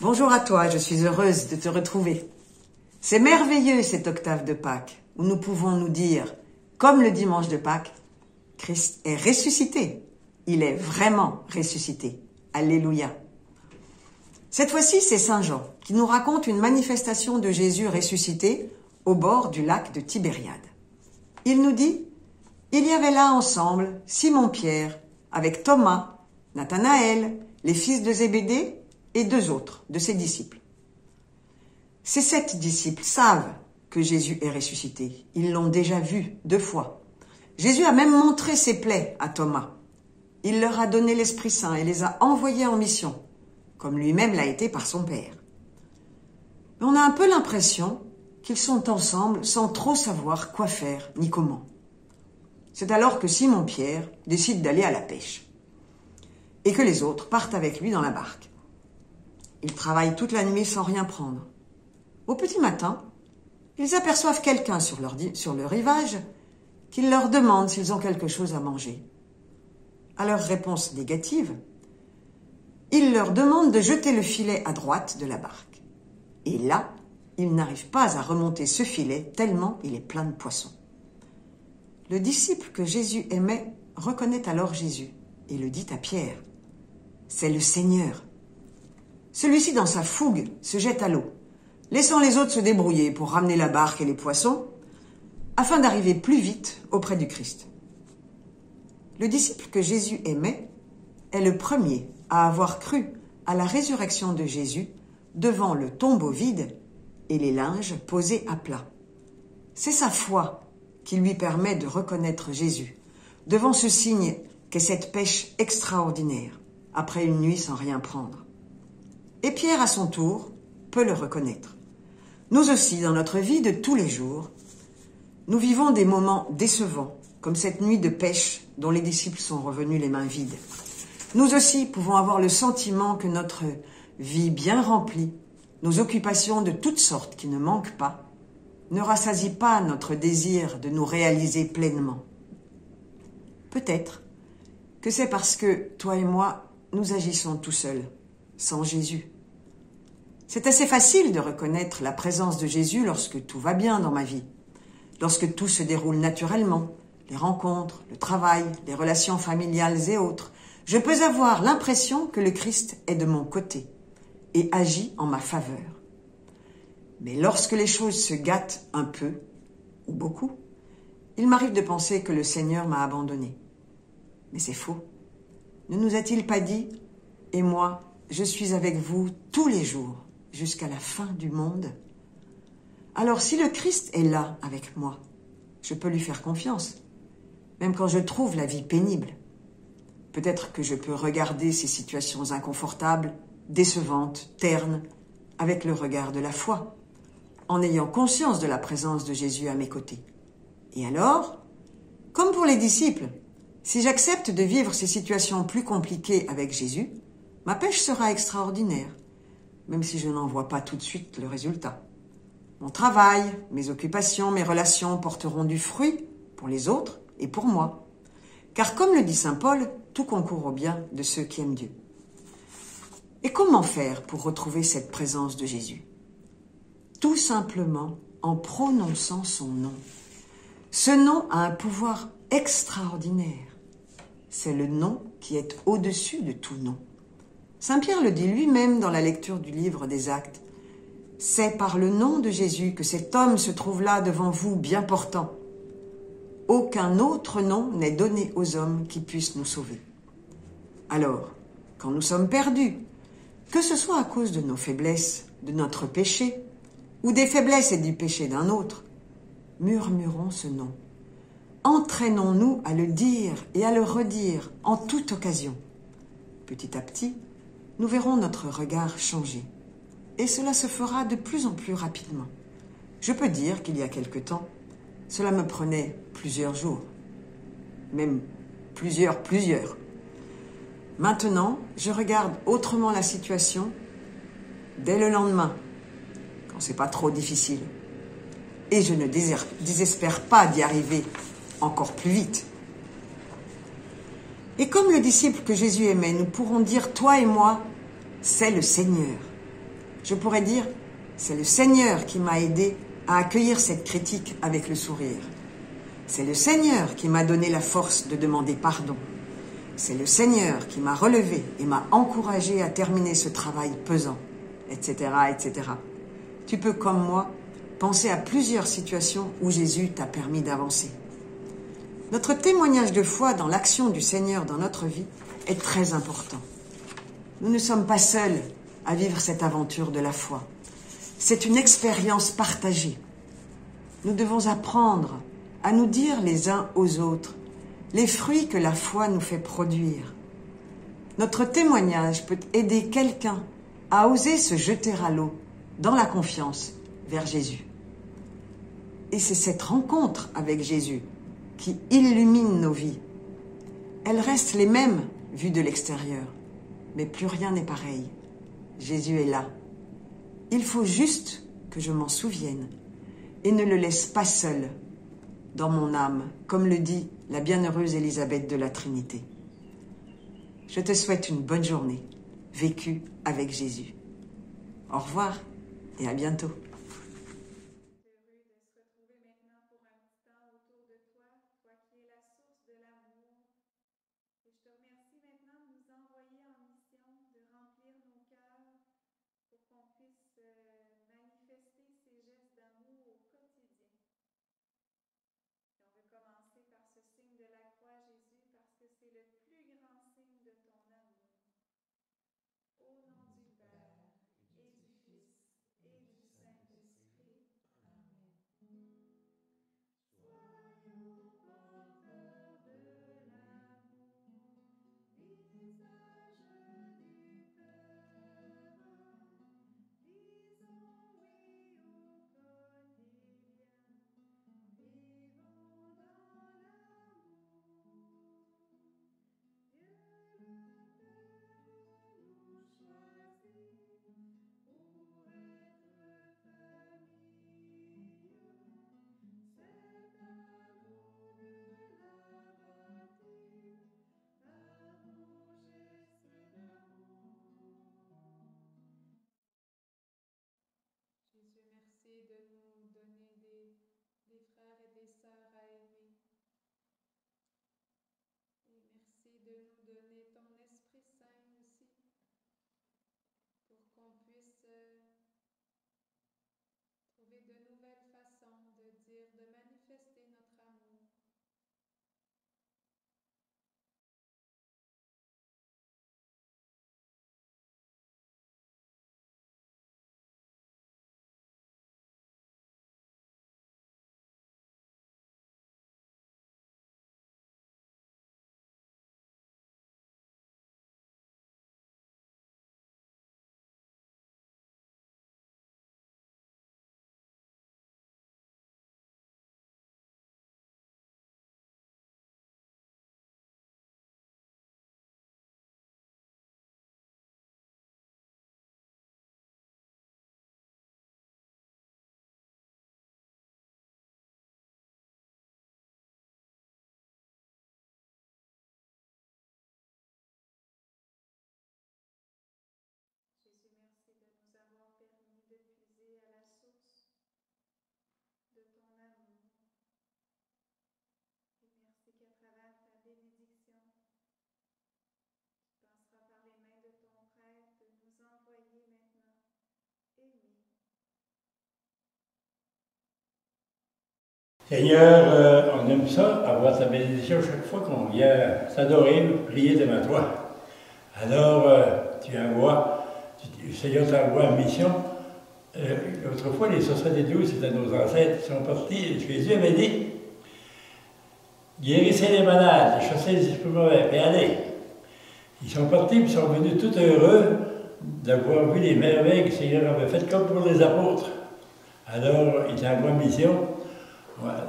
Bonjour à toi, je suis heureuse de te retrouver. C'est merveilleux cette octave de Pâques, où nous pouvons nous dire, comme le dimanche de Pâques, Christ est ressuscité. Il est vraiment ressuscité. Alléluia. Cette fois-ci, c'est Saint Jean qui nous raconte une manifestation de Jésus ressuscité au bord du lac de Tibériade. Il nous dit, il y avait là ensemble Simon-Pierre avec Thomas, Nathanaël, les fils de Zébédée et 2 autres de ses disciples. Ces 7 disciples savent que Jésus est ressuscité. Ils l'ont déjà vu 2 fois. Jésus a même montré ses plaies à Thomas. Il leur a donné l'Esprit Saint et les a envoyés en mission, comme lui-même l'a été par son Père. Mais on a un peu l'impression qu'ils sont ensemble sans trop savoir quoi faire ni comment. C'est alors que Simon-Pierre décide d'aller à la pêche et que les autres partent avec lui dans la barque. Ils travaillent toute la nuit sans rien prendre. Au petit matin, ils aperçoivent quelqu'un sur le rivage qui leur demande s'ils ont quelque chose à manger. À leur réponse négative, il leur demande de jeter le filet à droite de la barque. Et là, ils n'arrivent pas à remonter ce filet tellement il est plein de poissons. Le disciple que Jésus aimait reconnaît alors Jésus et le dit à Pierre. C'est le Seigneur. Celui-ci, dans sa fougue, se jette à l'eau, laissant les autres se débrouiller pour ramener la barque et les poissons, afin d'arriver plus vite auprès du Christ. Le disciple que Jésus aimait est le premier à avoir cru à la résurrection de Jésus devant le tombeau vide et les linges posés à plat. C'est sa foi qui lui permet de reconnaître Jésus devant ce signe qu'est cette pêche extraordinaire, après une nuit sans rien prendre. Et Pierre, à son tour, peut le reconnaître. Nous aussi, dans notre vie de tous les jours, nous vivons des moments décevants, comme cette nuit de pêche dont les disciples sont revenus les mains vides. Nous aussi pouvons avoir le sentiment que notre vie bien remplie, nos occupations de toutes sortes qui ne manquent pas, ne rassasient pas notre désir de nous réaliser pleinement. Peut-être que c'est parce que toi et moi, nous agissons tout seuls, sans Jésus. C'est assez facile de reconnaître la présence de Jésus lorsque tout va bien dans ma vie, lorsque tout se déroule naturellement, les rencontres, le travail, les relations familiales et autres. Je peux avoir l'impression que le Christ est de mon côté et agit en ma faveur. Mais lorsque les choses se gâtent un peu, ou beaucoup, il m'arrive de penser que le Seigneur m'a abandonné. Mais c'est faux. Ne nous a-t-il pas dit « Et moi, je suis avec vous tous les jours, jusqu'à la fin du monde ?» Alors si le Christ est là avec moi, je peux lui faire confiance, même quand je trouve la vie pénible. Peut-être que je peux regarder ces situations inconfortables, décevantes, ternes, avec le regard de la foi, en ayant conscience de la présence de Jésus à mes côtés. Et alors, comme pour les disciples, si j'accepte de vivre ces situations plus compliquées avec Jésus, ma pêche sera extraordinaire, même si je n'en vois pas tout de suite le résultat. Mon travail, mes occupations, mes relations porteront du fruit pour les autres et pour moi. Car comme le dit saint Paul, tout concourt au bien de ceux qui aiment Dieu. Et comment faire pour retrouver cette présence de Jésus? Tout simplement en prononçant son nom. Ce nom a un pouvoir extraordinaire. C'est le nom qui est au-dessus de tout nom. Saint Pierre le dit lui-même dans la lecture du livre des Actes. C'est par le nom de Jésus que cet homme se trouve là devant vous, bien portant. Aucun autre nom n'est donné aux hommes qui puissent nous sauver. Alors, quand nous sommes perdus, que ce soit à cause de nos faiblesses, de notre péché, ou des faiblesses et du péché d'un autre, murmurons ce nom. Entraînons-nous à le dire et à le redire en toute occasion. Petit à petit, nous verrons notre regard changer. Et cela se fera de plus en plus rapidement. Je peux dire qu'il y a quelque temps, cela me prenait plusieurs jours, même plusieurs. Maintenant, je regarde autrement la situation dès le lendemain, quand c'est pas trop difficile. Et je ne désespère pas d'y arriver encore plus vite. Et comme le disciple que Jésus aimait, nous pourrons dire, toi et moi, c'est le Seigneur. Je pourrais dire, c'est le Seigneur qui m'a aidé à accueillir cette critique avec le sourire. C'est le Seigneur qui m'a donné la force de demander pardon. C'est le Seigneur qui m'a relevé et m'a encouragé à terminer ce travail pesant, etc., etc. Tu peux, comme moi, penser à plusieurs situations où Jésus t'a permis d'avancer. Notre témoignage de foi dans l'action du Seigneur dans notre vie est très important. Nous ne sommes pas seuls à vivre cette aventure de la foi. C'est une expérience partagée. Nous devons apprendre à nous dire les uns aux autres les fruits que la foi nous fait produire. Notre témoignage peut aider quelqu'un à oser se jeter à l'eau dans la confiance vers Jésus. Et c'est cette rencontre avec Jésus qui illumine nos vies. Elles restent les mêmes vues de l'extérieur, mais plus rien n'est pareil. Jésus est là. Il faut juste que je m'en souvienne et ne le laisse pas seul dans mon âme, comme le dit la bienheureuse Élisabeth de la Trinité. Je te souhaite une bonne journée, vécue avec Jésus. Au revoir et à bientôt. Seigneur, on aime ça, avoir ta bénédiction chaque fois qu'on vient s'adorer, prier devant toi. Alors, tu envoies, Seigneur t'envoie en mission. Autrefois, les 72, c'était nos ancêtres qui sont partis. Jésus avait dit, guérissez les malades, chassez les esprits mauvais, et allez. Ils sont partis, puis ils sont venus tout heureux d'avoir vu les merveilles que le Seigneur avait faites, comme pour les apôtres. Alors, il t'envoie en mission.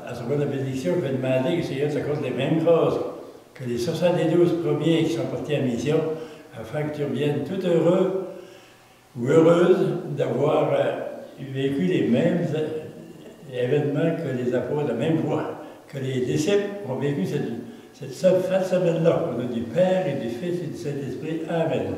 À ce moment de la bénédiction, je vais demander que le Seigneur t'accorde les mêmes grâces que les 72 premiers qui sont partis en mission, afin que tu reviennes tout heureux ou heureuse d'avoir vécu les mêmes événements que les apôtres, la même voie, que les disciples ont vécu cette semaine-là. Au nom du Père et du Fils et du Saint-Esprit. Amen.